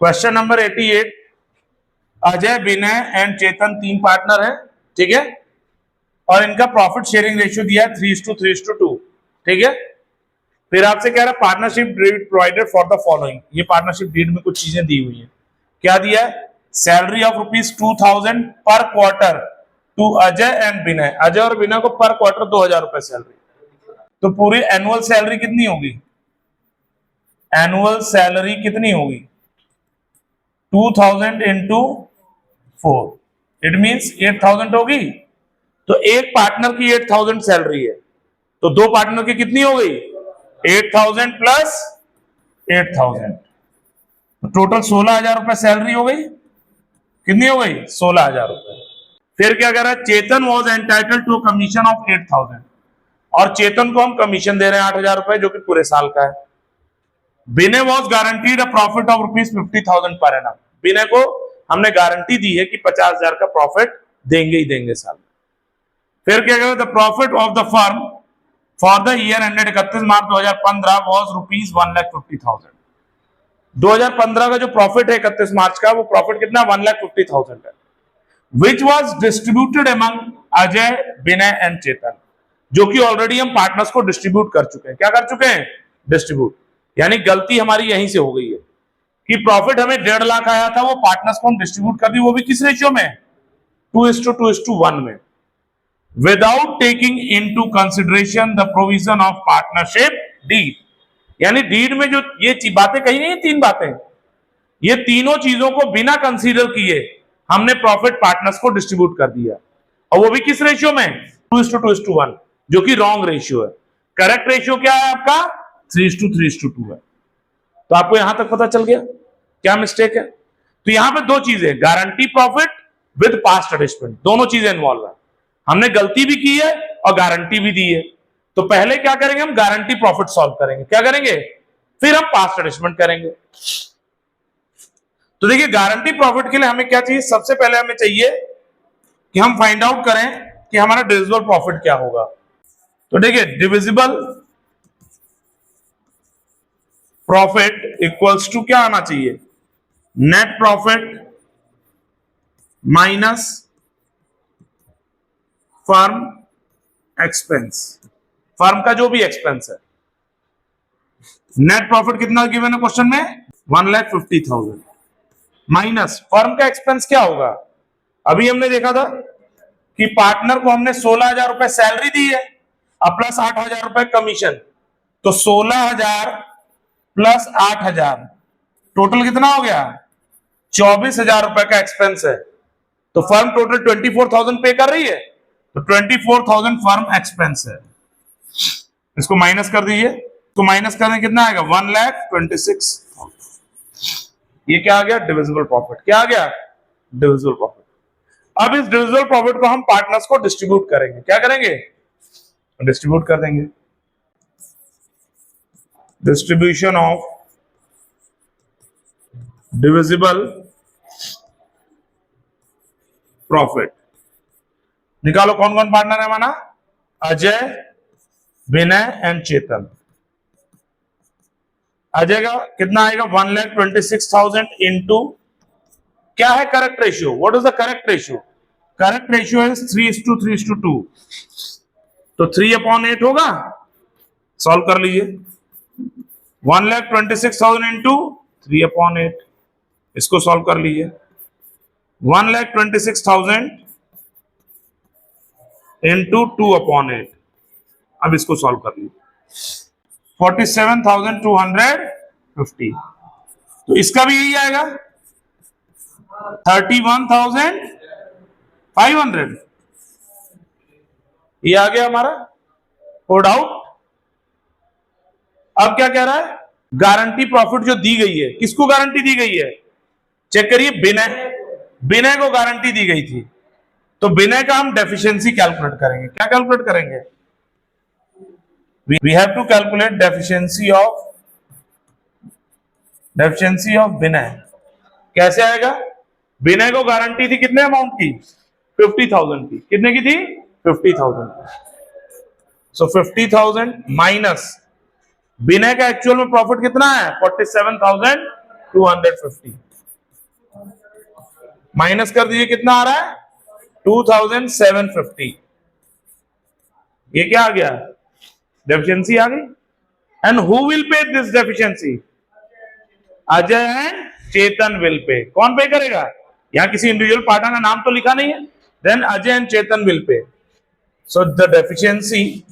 Question number 88, Ajay, Vinay and Chetan 3 partner है, ठीक है, और इनका प्रॉफिट शेयरिंग रेशियो दिया है 3:2, ठीक है। फिर आपसे कह रहा है partnership deed provided for the following. ये पार्टनरशिप डीड में कुछ चीजें दी हुई है। क्या दिया है? सैलरी ऑफ ₹2000 पर क्वार्टर टू अजय एंड विनय। अजय और विनय को पर क्वार्टर 2000 रुपए सैलरी। तो पूरी एनुअल सैलरी कितनी होगी? एनुअल सैलरी कितनी होगी? 2000 इंटू 4, इट मीन्स 8000 होगी। तो एक पार्टनर की 8000 सैलरी है, तो दो पार्टनर की कितनी हो गई? 8000 प्लस 8000, टोटल 16000 रुपए सैलरी हो गई। कितनी हो गई? 16000 रुपए। फिर क्या कह रहा है? Chetan was entitled to commission of 8000, और चेतन को हम कमीशन दे रहे हैं 8000 रुपए, जो कि पूरे साल का है। Vinay was guaranteed a profit of ₹50,000 per annum. विनय को हमने गारंटी दी है कि 50,000 का प्रॉफिट देंगे ही देंगे साल में। फिर क्या कह रहा है? The profit of the firm for the year ended 31 March 2015 was ₹1,50,000। 2015 का जो प्रॉफिट है 31 मार्च का, वो प्रॉफिट कितना? 1,50,000 है, which was distributed among Ajay, Vinay and Chetan, जो कि ऑलरेडी हम पार्टनर्स को डिस्ट्रीब्यूट कर चुके हैं। क्या कर चुके हैं? डिस्ट्रीब्यूट। यानी गलती हमारी यहीं से हो गई है कि प्रॉफिट हमें 1.5 लाख आया था, वो पार्टनर्स को हम डिस्ट्रीब्यूट कर दी, वो भी किस रेशियो में? 2:1 में, without taking into consideration the provision of partnership deed. यानी डीड में जो ये बातें कही नहीं, 3 बातें, ये तीनों चीजों को बिना कंसीडर किए हमने प्रॉफिट पार्टनर्स को डिस्ट्रीब्यूट कर दिया, और वो भी किस रेशियो में? 2:1, जो कि रॉन्ग रेशियो है। करेक्ट रेशियो क्या है आपका? 3:2 है। तो आपको यहां तक पता चल गया क्या मिस्टेक है? तो यहां पे 2 चीजें, guarantee profit with past attachment, दोनों चीजें इन्वॉल्व है। हमने गलती भी की है और गारंटी भी दी है। तो पहले क्या करेंगे? हम गारंटी प्रॉफिट सॉल्व करेंगे। क्या करेंगे? फिर हम पास्ट अटैचमेंट करेंगे। तो देखिए, गारंटी प्रॉफिट के लिए हमें क्या चाहिए? सबसे पहले हमें चाहिए कि हम फाइंड आउट करें कि हमारा डिविजिबल प्रॉफिट क्या होगा। तो देखिए, डिविजिबल प्रॉफिट इक्वल्स टू क्या आना चाहिए? Net profit minus firm expense, firm का जो भी एक्सपेंस है। नेट प्रॉफिट कितना गिवन है क्वेश्चन में? 1,50,000 माइनस फर्म का एक्सपेंस क्या होगा? अभी हमने देखा था कि पार्टनर को हमने 16,000 रुपए सैलरी दी है और प्लस 8,000 रुपए कमीशन, तो 16,000 प्लस 8,000 टोटल कितना हो गया? 24,000 रुपए का एक्सपेंस है। तो फर्म टोटल 24,000 पे कर रही है, तो 24,000 फर्म एक्सपेंस है। इसको माइनस कर दीजिए, तो माइनस करने कितना आएगा? 1,26,000। ये क्या आ गया? Divisible profit. क्या आ गया? Divisible profit. अब इस डिविजिबल प्रॉफिट को हम पार्टनर्स को डिस्ट्रीब्यूट करेंगे। क्या करेंगे? डिस्ट्रीब्यूट कर देंगे। डिस्ट्रीब्यूशन ऑफ डिविजिबल प्रॉफिट निकालो। कौन कौन पार्टनर है हमारा? अजय, विनय एंड चेतन। अजय का कितना आएगा? 1,26,000 इंटू क्या है correct ratio? What is the correct ratio? Correct ratio is 3:2। तो 3/8 होगा। सॉल्व कर लीजिए। 1,26,000 इंटू 3/8, इसको सॉल्व कर लीजिए। 1,26,000 इंटू 2/8, अब इसको सॉल्व कर लीजिए। 47,250। तो इसका भी यही आएगा 31,500। ये आ गया हमारा। No doubt. अब क्या कह रहा है? गारंटी प्रॉफिट जो दी गई है, किसको गारंटी दी गई है? चेक करिए, विनय को गारंटी दी गई थी, तो विनय का हम डेफिशिएंसी कैलकुलेट करेंगे। क्या कैलकुलेट करेंगे? We have to calculate deficiency of Vinay. कैसे आएगा? विनय को गारंटी थी कितने अमाउंट की? 50,000 की। कितने की थी? 50,000। सो 50,000 माइनस विनय का एक्चुअल में प्रॉफिट कितना है? 47,250। माइनस कर दीजिए, कितना आ रहा है 2750। ये क्या आ गया, डेफिशिएंसी आ गई। And who will pay this deficiency? Ajay and Chetan will पे। कौन पे करेगा? यहां किसी इंडिविजुअल पार्टनर का नाम तो लिखा नहीं है। Then Ajay and Chetan will pay. So the deficiency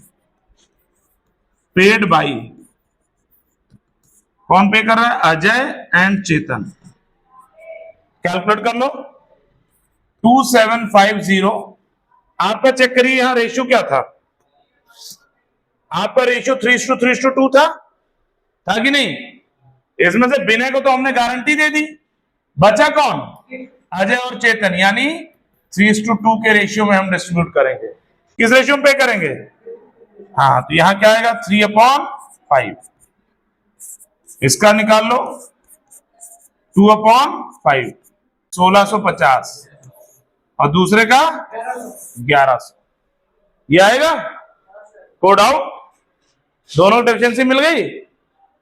paid by, कौन पे कर रहा है? Ajay and Chetan. कैलकुलेट कर लो, 2750। आपका चेक करिए, यहां रेशियो क्या था? आपका रेशियो 3:2 था कि नहीं? इसमें से विनय को तो हमने गारंटी दे दी, बचा कौन? अजय और चेतन, यानी 3:2 के रेशियो में हम डिस्ट्रीब्यूट करेंगे। किस रेशियो में पे करेंगे? हाँ, तो यहां क्या आएगा 3/5। इसका निकाल लो 2/5, 1650, और दूसरे का 1100। ये आएगा। कोड आउट, दोनों डेफिशिएंसी मिल गई।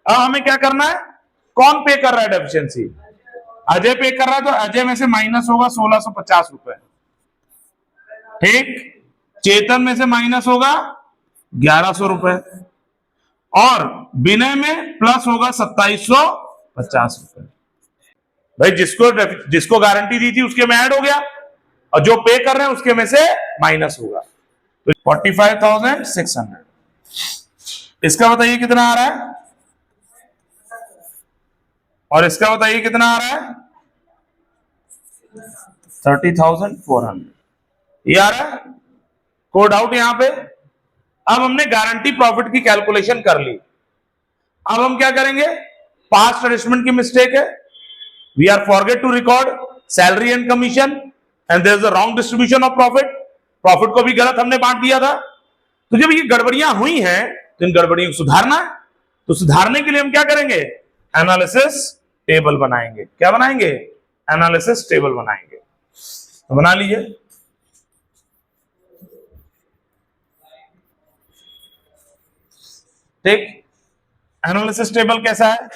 अब हमें क्या करना है? कौन पे कर रहा है डेफिशिएंसी? अजय पे कर रहा है, तो अजय में से माइनस होगा 1650 रुपए, ठीक। चेतन में से माइनस होगा 1100 रुपए, और विनय में प्लस होगा 2750 रुपए। भाई जिसको गारंटी दी थी उसके में ऐड हो गया, और जो पे कर रहे हैं उसके में से माइनस होगा। तो 45,600। इसका बताइए कितना आ रहा है, और इसका बताइए कितना आ रहा है? 30,400। ये आ रहा है। कोड आउट यहां पे। अब हमने गारंटी प्रॉफिट की कैलकुलेशन कर ली। अब हम क्या करेंगे? पास्ट एडजस्टमेंट की मिस्टेक है, we are forget to record salary and commission, and there is a wrong distribution of profit. Profit को भी गलत हमने बांट दिया था। तो जब ये गड़बड़ियां हुई हैं, तो इन गड़बड़ियों को सुधारना है। तो सुधारने के लिए हम क्या करेंगे? एनालिसिस टेबल बनाएंगे। क्या बनाएंगे? एनालिसिस टेबल बनाएंगे। तो बना लीजिए। ठीक, एनालिसिस टेबल कैसा है?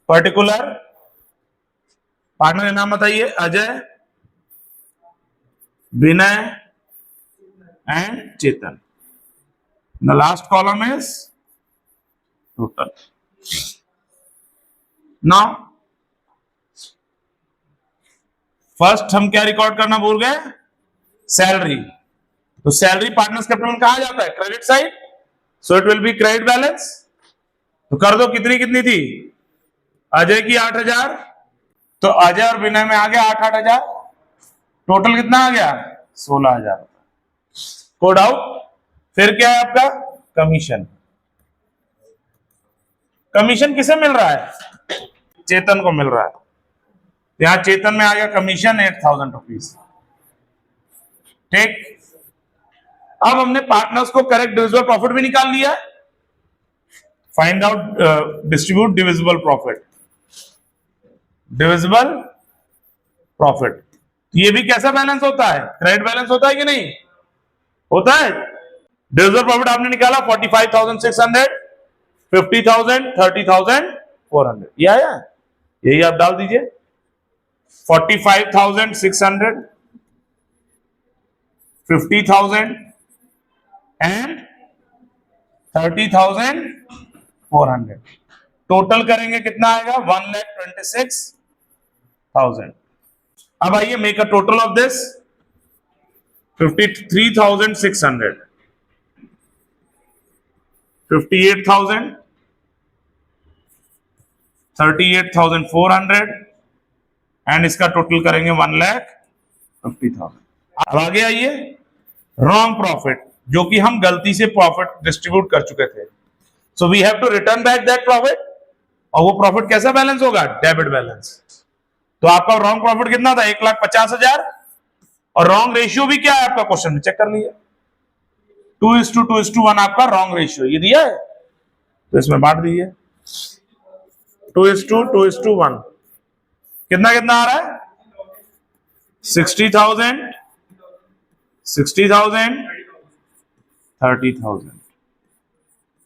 पर्टिकुलर पार्टनर का नाम बताइए, Ajay, Vinay and Chetan. The last column is total. Now first हम क्या रिकॉर्ड करना भूल गए? सैलरी। तो सैलरी पार्टनर्स कैपिटल में कहा जाता है? Credit side. So it will be credit balance. तो कर दो, कितनी कितनी थी? अजय की 8,000, तो अजय और विनय में आ गया 8,000। टोटल कितना आ गया? 16,000। Code out. फिर क्या है आपका? कमीशन। कमीशन किसे मिल रहा है? चेतन को मिल रहा है। यहां चेतन में आ गया कमीशन 8,000 रुपीज, ठीक। अब हमने पार्टनर्स को करेक्ट डिविजिबल प्रॉफिट भी निकाल लिया। Find out distribute divisible profit. Divisible profit ये भी कैसा बैलेंस होता है? क्रेडिट बैलेंस होता है कि नहीं होता है? डिविजिबल प्रॉफिट आपने निकाला 45,600, 50,000, 30,400। ये आया, यही आप डाल दीजिए। 45,600, 50,000 एंड 30,400। टोटल करेंगे कितना आएगा? 1,26,000। अब आइए make a total of this. 53,600, 58,000, 38,400, and इसका टोटल करेंगे 1,50,000। अब आगे आइए, रॉन्ग प्रॉफिट, जो कि हम गलती से प्रॉफिट डिस्ट्रीब्यूट कर चुके थे। So we have to return back that profit. और वो प्रॉफिट कैसा बैलेंस होगा? Debit balance. तो आपका रॉन्ग प्रॉफिट कितना था? 1,50,000। और रॉन्ग रेशियो भी क्या है आपका? क्वेश्चन में चेक कर लिया, 2:2:1 आपका रॉन्ग रेशियो ये दिया है, तो इसमें बांट दीजिए 2:2:1। कितना कितना आ रहा है? 60,000, 60,000, 30,000,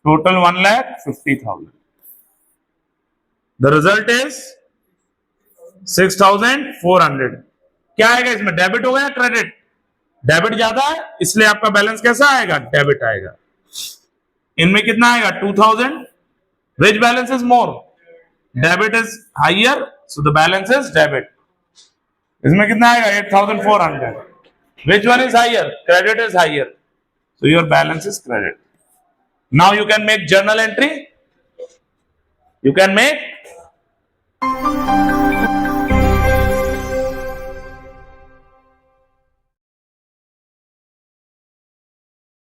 टोटल 1,50,000। The result is 6,400। क्या आएगा इसमें, डेबिट होगा या क्रेडिट? डेबिट ज्यादा है इसलिए आपका बैलेंस कैसा आएगा, डेबिट आएगा। इनमें कितना आएगा 2000, विच balance is more, debit is higher, so the balance is debit. इसमें कितना आएगा 8,400, which one is higher, credit is higher, so your balance is credit. Now you can make journal entry, you can make